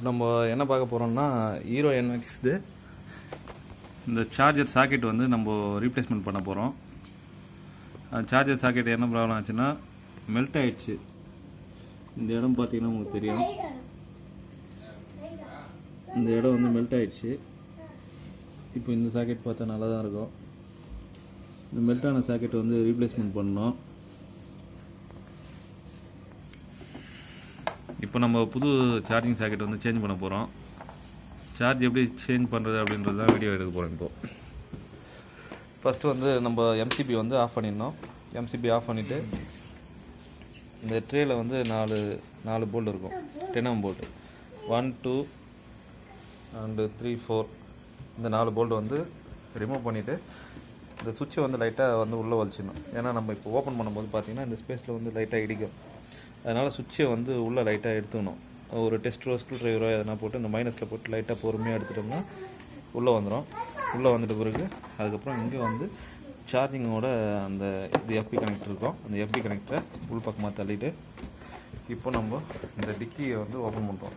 நம்ம என்ன பார்க்க போகிறோம்னா ஹீரோ NMAX இது. இந்த சார்ஜர் சாக்கெட் வந்து நம்ம ரீப்ளேஸ்மெண்ட் பண்ண போகிறோம். சார்ஜர் சாக்கெட் என்ன ப்ராப்ளம் ஆச்சுன்னா மெல்ட் ஆயிடுச்சு. இந்த இடம் பார்த்தீங்கன்னா உங்களுக்கு தெரியும், இந்த இடம் வந்து மெல்ட் ஆயிடுச்சு. இப்போ இந்த சாக்கெட் பார்த்தா நல்லா தான் இருக்கும். இந்த மெல்ட்டான சாக்கெட் வந்து ரீப்ளேஸ்மெண்ட் பண்ணோம். இப்போ நம்ம புது சார்ஜிங் சாக்கெட் வந்து சேஞ்ச் பண்ண போகிறோம். சார்ஜ் எப்படி சேஞ்ச் பண்ணுறது அப்படின்றது தான் வீடியோ எடுக்க போகிறோம். இப்போது ஃபஸ்ட்டு வந்து நம்ம MCB வந்து ஆஃப் பண்ணிடணும். MCB ஆஃப் பண்ணிவிட்டு இந்த ட்ரேயில் வந்து நாலு போல்ட் இருக்கும், 10mm போல்ட்டு, 1 2 and 3 4. இந்த 4 போல்ட் வந்து ரிமூவ் பண்ணிவிட்டு இந்த சுவிட்சை வந்து லைட்டாக வந்து உள்ளே வலிச்சிடணும். ஏன்னா நம்ம இப்போ ஓப்பன் பண்ணும்போது பார்த்திங்கன்னா இந்த ஸ்பேஸில் வந்து லைட்டாக இடிக்கும். அதனால் சுவிட்சை வந்து உள்ளே லைட்டாக எடுத்துக்கணும். ஒரு டெஸ்டரோ ஸ்க்ரூ ட்ரைவரோ எதனா போட்டு இந்த மைனஸில் போட்டு லைட்டாக பொறுமையாக எடுத்துட்டோம்னா உள்ளே வந்துடும். உள்ளே வந்துட்ட பிறகு அதுக்கப்புறம் இங்கே வந்து சார்ஜிங்கோட அந்த இது FP கனெக்டர் இருக்கும். அந்த FP கனெக்டரை உள் பக்கமாக தள்ளிட்டு இப்போ நம்ம இந்த டிக்கியை வந்து ஓப்பன் பண்ணுறோம்.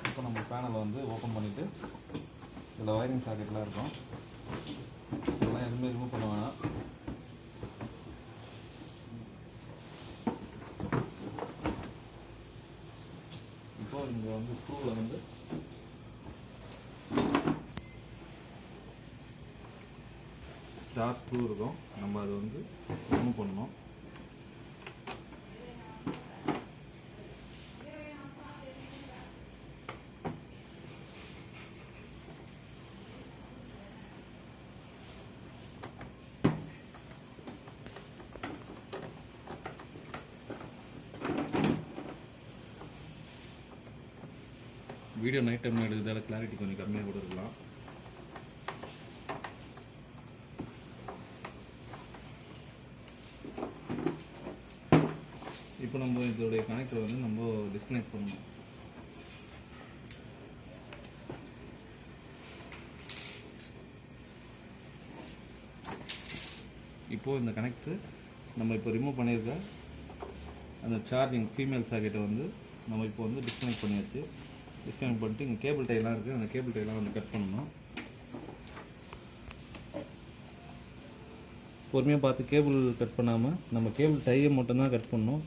இப்போ நம்ம பேனலை வந்து ஓப்பன் பண்ணிவிட்டு இதில் வயரிங் சாக்கெட்லாம் இருக்கும், இதெல்லாம் எதுவுமே ரிமூவ் பண்ண வேணாம். இப்போ இங்கே வந்து ஸ்க்ரூவில் வந்து ஸ்டார் ஸ்க்ரூ இருக்கும், நம்ம அதை வந்து ரிமூவ் பண்ணணும். வீடியோ நைட் டைம் எடுக்கிறதால கிளாரிட்டி கொஞ்சம் கம்மியாக கூட இருக்கலாம். இப்போ நம்ம இதோடைய கனெக்டர் வந்து நம்ம டிஸ்கனெக்ட் பண்ணணும். இப்போது இந்த கனெக்டர் நம்ம இப்போ ரிமூவ் பண்ணியிருக்க அந்த சார்ஜிங் ஃபீமேல் சாக்கெட்டை வந்து நம்ம இப்போ வந்து டிஸ்கனெக்ட் பண்ணியாச்சு. டிஸ்கனெக்ட் பண்ணிட்டு இங்கே கேபிள் டைலாம் இருக்குது, அந்த கேபிள் டைலாம் வந்து கட் பண்ணணும். பொறுமையாக பார்த்து கேபிள் கட் பண்ணாமல் நம்ம கேபிள் டையை மட்டும்தான் கட் பண்ணணும்.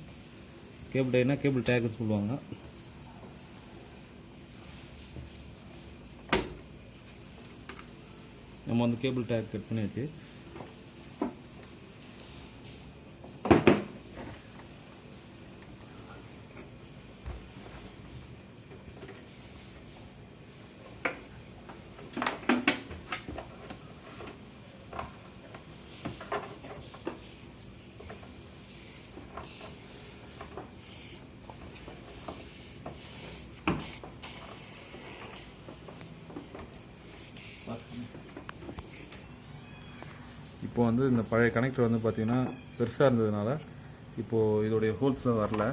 கேபிள் டைனா கேபிள் டேக்குன்னு சொல்லுவாங்க. நம்ம வந்து கேபிள் டேக் கட் பண்ணியாச்சு. இப்போ வந்து இந்த பழைய கனெக்டர் வந்து பார்த்திங்கன்னா பெருசாக இருந்ததுனால இப்போது இதோடைய ஹோல்ஸ்லாம் வரல.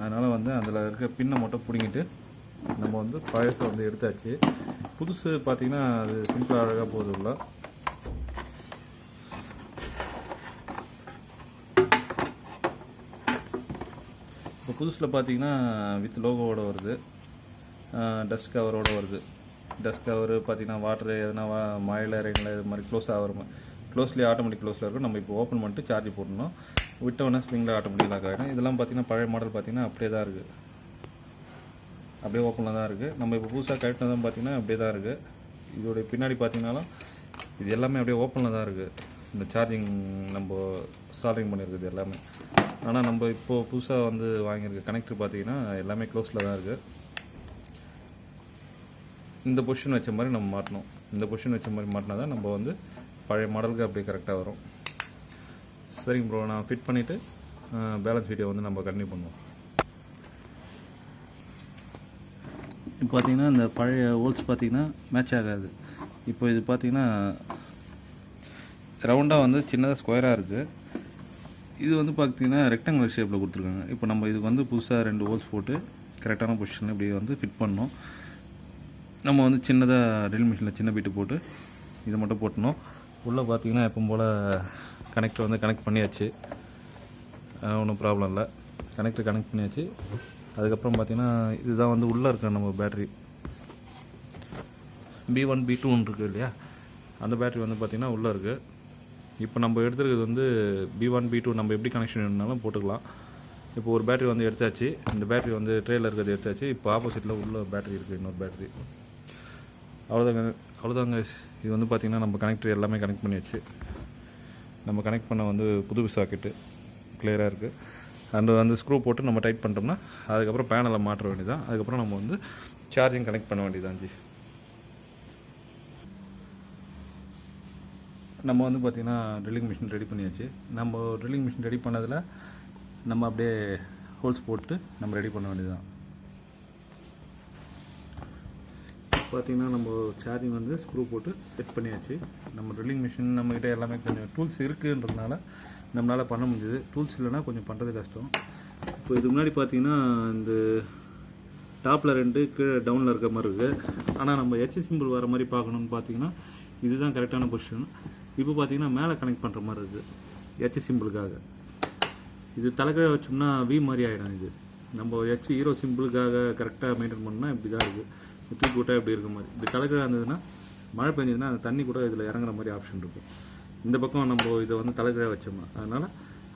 அதனால் வந்து அதில் இருக்க பின்னை மட்டும் பிடிங்கிட்டு நம்ம வந்து பழசை வந்து எடுத்தாச்சு. புதுசு பார்த்திங்கன்னா அது சிம்பிளாக அழகாக போகுது உள்ள. இப்போ புதுசில் பார்த்திங்கன்னா வித் லோகோவோட வருது, டஸ்ட் கவரோட வருது. டஸ்ட் கவர் பார்த்திங்கன்னா வாட்டர் எதனா மழையில் ரெயினில் இது மாதிரி க்ளோஸ்லேயே ஆட்டோமேட்டிக் க்ளோஸில் இருக்கும். நம்ம இப்போ ஓப்பன் பண்ணிட்டு சார்ஜ் போடணும். விட்டோன்னா ஸ்ப்ரிங்கில் ஆட்டோமேட்டிக்காக ஆகிடும். இதெல்லாம் பார்த்திங்கன்னா பழைய மாடல் பார்த்திங்கன்னா அப்படியே தான் இருக்குது, அப்படியே ஓப்பனில் தான் இருக்குது. நம்ம இப்போ புதுசாக கரெக்டாக பார்த்திங்கன்னா அப்படியே தான் இருக்குது. இதோடைய பின்னாடி பார்த்திங்கனாலும் இது எல்லாமே அப்படியே ஓப்பனில் தான் இருக்குது. இந்த சார்ஜிங் நம்ம சால்விங் பண்ணியிருக்குது எல்லாமே. ஆனால் நம்ம இப்போது புதுசாக வந்து வாங்கியிருக்க கனெக்டர் பார்த்திங்கன்னா எல்லாமே க்ளோஸில் தான் இருக்குது. இந்த பொசிஷன் வச்ச மாதிரி நம்ம மாட்டணும். இந்த பொசிஷன் வச்ச மாதிரி மாட்டினா தான் நம்ம வந்து பழைய மாடலுக்கு அப்படியே கரெக்டாக வரும். சரிங்க ப்ரோ, நான் ஃபிட் பண்ணிவிட்டு பேலன்ஸ் வீடியோ வந்து நம்ம கண்டினியூ பண்ணுவோம். இப்போ பார்த்திங்கன்னா இந்த பழைய ஹோல்ஸ் பார்த்திங்கன்னா மேட்ச் ஆகாது. இப்போ இது பார்த்திங்கன்னா ரவுண்டாக வந்து சின்னதாக ஸ்கொயராக இருக்குது. இது வந்து பார்த்திங்கன்னா ரெக்டாங்குலர் ஷேப்பில் கொடுத்துருக்காங்க. இப்போ நம்ம இதுக்கு வந்து புதுசாக 2 ஹோல்ஸ் போட்டு கரெக்டான பொசிஷனில் இப்படி வந்து ஃபிட் பண்ணணும். நம்ம வந்து சின்னதாக ட்ரில் மிஷினில் சின்ன பீட்டு போட்டு இதை மட்டும் போட்டணும். உள்ளே பார்த்தீங்கன்னா எப்பவும் போல் கனெக்டர் வந்து கனெக்ட் பண்ணியாச்சு, ஒன்றும் ப்ராப்ளம் இல்லை. கனெக்டர் கனெக்ட் பண்ணியாச்சு. அதுக்கப்புறம் பார்த்திங்கன்னா இதுதான் வந்து உள்ளே இருக்க நம்ம பேட்ரி B1 B2 இருக்குது இல்லையா, அந்த பேட்ரி வந்து பார்த்திங்கன்னா உள்ளே இருக்குது. இப்போ நம்ம எடுத்துருக்கிறது வந்து B1 B2 நம்ம எப்படி கனெக்ஷன் வேணுனாலும் போட்டுக்கலாம். இப்போ ஒரு பேட்ரி வந்து எடுத்தாச்சு, இந்த பேட்ரி வந்து ட்ரேயில் இருக்கிறது எடுத்தாச்சு. இப்போ ஆப்போசிட்டில் உள்ள பேட்ரி இருக்குது, இன்னொரு பேட்ரி. அவ்வளோதாங்க. இது வந்து பார்த்திங்கன்னா நம்ம கனெக்டர் எல்லாமே கனெக்ட் பண்ணியாச்சு. நம்ம கனெக்ட் பண்ண வந்து புது சாக்கெட்டு கிளியராக இருக்குது. அண்ட் வந்து ஸ்க்ரூ போட்டு நம்ம டைட் பண்ணிட்டோம்னா அதுக்கப்புறம் பேனலை மாற்ற வேண்டியதான். அதுக்கப்புறம் நம்ம வந்து சார்ஜிங் கனெக்ட் பண்ண வேண்டியதான் ஜி. நம்ம வந்து பார்த்திங்கன்னா ட்ரில்லிங் மிஷின் ரெடி பண்ணியாச்சு. நம்ம ட்ரில்லிங் மிஷின் ரெடி பண்ணதில் நம்ம அப்படியே ஹோல்ஸ் போட்டு நம்ம ரெடி பண்ண வேண்டியதுதான். பார்த்திங்கன்னா நம்ம சார்ஜிங் வந்து ஸ்க்ரூ போட்டு செட் பண்ணியாச்சு. நம்ம ட்ரில்லிங் மிஷின் நம்மக்கிட்ட எல்லாமே கொஞ்சம் டூல்ஸ் இருக்குன்றதுனால நம்மளால் பண்ண முடியுது. டூல்ஸ் இல்லைனா கொஞ்சம் பண்ணுறது கஷ்டம். இப்போ இதுக்கு முன்னாடி பார்த்திங்கன்னா இந்த டாப்பில் 2 கீழே டவுனில் இருக்க மாதிரி இருக்குது. ஆனால் நம்ம H சிம்பிள் வர மாதிரி பார்க்கணுன்னு பார்த்திங்கன்னா இதுதான் கரெக்டான பொசிஷன். இப்போ பார்த்திங்கன்னா மேலே கனெக்ட் பண்ணுற மாதிரி இருக்குது H சிம்பிளுக்காக. இது தலைக்கீழ வச்சோம்னா V மாதிரி ஆகிடும். இது நம்ம ஹீரோ சிம்பிளுக்காக கரெக்டாக மெயின்டைன் பண்ணால் இப்படி தான் இருக்குது. தூக்கி விட்டால் இப்படி இருக்க மாதிரி. இது தலைக்கீழ இருந்ததுன்னா மழை பெஞ்சதுன்னா அந்த தண்ணி கூட இதில் இறங்குற மாதிரி ஆப்ஷன் இருக்கும். இந்த பக்கம் நம்ம இதை வந்து தலைக்கீழ வச்சோம்னா அதனால்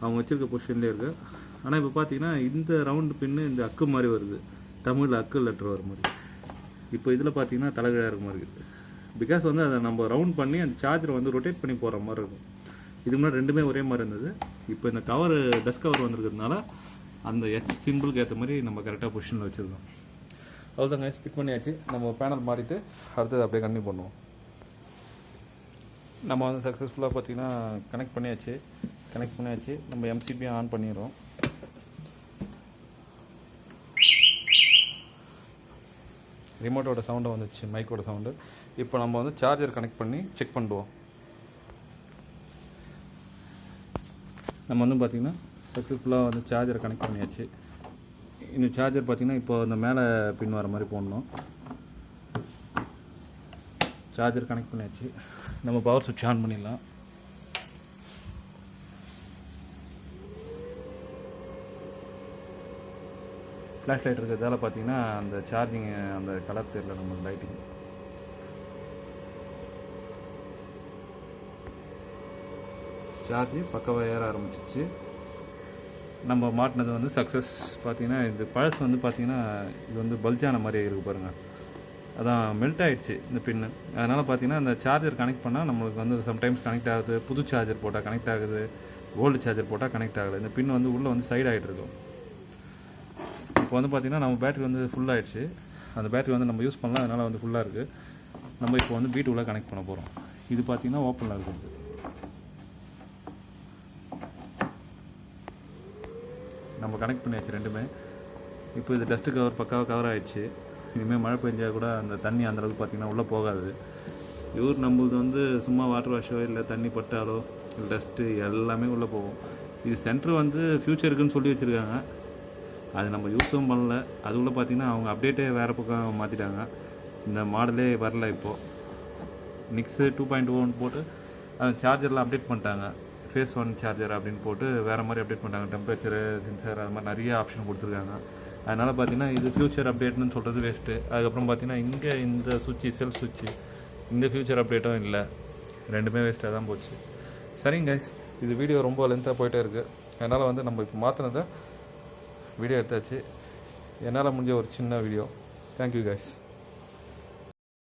அவங்க வச்சுருக்க பொசிஷன்லேயே இருக்குது. ஆனால் இப்போ பார்த்தீங்கன்னா இந்த ரவுண்டு பின்னு இந்த அக்கு மாதிரி வருது, தமிழில் அக்கு லெட்டர் வர மாதிரி. இப்போ இதில் பார்த்தீங்கன்னா தலைகீழ இருக்க மாதிரி இருக்குது. பிகாஸ் வந்து அதை நம்ம ரவுண்ட் பண்ணி அந்த சார்ஜரை வந்து ரொட்டேட் பண்ணி போகிற மாதிரி இருக்கும். இதுக்கு முன்னாடி ரெண்டுமே ஒரே மாதிரி இருந்தது. இப்போ இந்த கவர் டஸ்ட் கவர் வந்துருக்கிறதுனால அந்த H சிம்பிளுக்கு ஏற்ற மாதிரி நம்ம கரெக்டாக பொசிஷனில் வச்சுருக்கோம். அவ்வளோதாங்க, ஃபிட் பண்ணியாச்சு. நம்ம பேனல் மாறிட்டு அடுத்தது அப்படியே கண்டினியூ பண்ணுவோம். நம்ம வந்து சக்ஸஸ்ஃபுல்லாக பார்த்திங்கன்னா கனெக்ட் பண்ணியாச்சு. நம்ம MCB ஆன் பண்ணிடுறோம். ரிமோட்டோட சவுண்டை வந்துச்சு, மைக்கோட சவுண்டு. இப்போ நம்ம வந்து சார்ஜர் கனெக்ட் பண்ணி செக் பண்ணுவோம். நம்ம வந்து பார்த்திங்கன்னா சக்ஸஸ்ஃபுல்லாக வந்து சார்ஜரை கனெக்ட் பண்ணியாச்சு. இந்த சார்ஜர் பார்த்திங்கன்னா இப்போ இந்த மேலே பின் வர மாதிரி போடணும். சார்ஜர் கனெக்ட் பண்ணியாச்சு. நம்ம பவர் சுவிட்ச் ஆன் பண்ணிடலாம். ஃப்ளாஷ் லைட் இருக்கிறதால பார்த்தீங்கன்னா அந்த சார்ஜிங் அந்த கலர் தெரியல நம்ம லைட்டிங். சார்ஜ் பக்கவாக ஏற ஆரம்பிச்சிச்சு. நம்ம மாட்டினது வந்து சக்ஸஸ். பார்த்திங்கன்னா இது பழசு வந்து பார்த்திங்கன்னா இது வந்து பல்ஜான மாதிரி இருக்குது பாருங்கள். அதான் மெல்ட் ஆகிடுச்சு இந்த பின்னு. அதனால் பார்த்திங்கன்னா அந்த சார்ஜர் கனெக்ட் பண்ணால் நம்மளுக்கு வந்து சம்டைம்ஸ் கனெக்ட் ஆகுது, புது சார்ஜர் போட்டால் கனெக்ட் ஆகுது, ஓல்டு சார்ஜர் போட்டால் கனெக்ட் ஆகுது. இந்த பின் வந்து உள்ளே வந்து சைட் ஆகிட்டு இருக்கும். இப்போ வந்து பார்த்திங்கன்னா நம்ம பேட்டரி வந்து ஃபுல் ஆகிடுச்சு. அந்த பேட்டரி வந்து நம்ம யூஸ் பண்ணலாம், அதனால் வந்து ஃபுல்லாக இருக்குது. நம்ம இப்போ வந்து B2வில் கனெக்ட் பண்ண போகிறோம். இது பார்த்திங்கன்னா ஓப்பனில் இருக்குது. நம்ம கனெக்ட் பண்ணியாச்சு ரெண்டுமே. இப்போ இது டஸ்ட்டு கவர் பக்காவாக கவர் ஆகிடுச்சு. இனிமேல் மழை பெஞ்சால் கூட அந்த தண்ணி அந்தளவுக்கு பார்த்திங்கன்னா உள்ளே போகாது. நம்மளது வந்து சும்மா வாட்டர் வாஷோ இல்லை தண்ணி பட்டாலோ இல்லை டஸ்ட்டு எல்லாமே உள்ளே போகும். இது சென்ட்ரு வந்து ஃப்யூச்சருக்குன்னு சொல்லி வச்சுருக்காங்க. அது நம்ம யூஸும் பண்ணல. அதுக்குள்ளே பார்த்திங்கன்னா அவங்க அப்டேட்டே வேறு பக்கம் மாற்றிட்டாங்க. இந்த மாடலே வரல. இப்போது நிக்ஸு 2.1 போட்டு அந்த சார்ஜர்லாம் அப்டேட் பண்ணிட்டாங்க. ஃபேஸ் 1 சார்ஜர் அப்படின்னு போட்டு வேறு மாதிரி அப்டேட் பண்ணிட்டாங்க. டெம்பரேச்சரு, சென்சார், அது மாதிரி நிறைய ஆப்ஷன் கொடுத்துருக்காங்க. அதனால் பார்த்திங்கன்னா இது ஃப்யூச்சர் அப்டேட்னு சொல்கிறது வேஸ்ட்டு. அதுக்கப்புறம் பார்த்திங்கன்னா இங்கே இந்த சுவிட்சு செல்ஃப் சுவிட்சு இந்த ஃப்யூச்சர் அப்டேட்டும் இல்லை. ரெண்டுமே வேஸ்ட்டாக தான் போச்சு. சரிங்க கைஸ், இது வீடியோ ரொம்ப லென்த்தாக போயிட்டே இருக்குது. அதனால் வந்து நம்ம இப்போ மாற்றினதை வீடியோ எடுத்தாச்சு. என்னால் முடிஞ்ச ஒரு சின்ன வீடியோ. Thank you guys.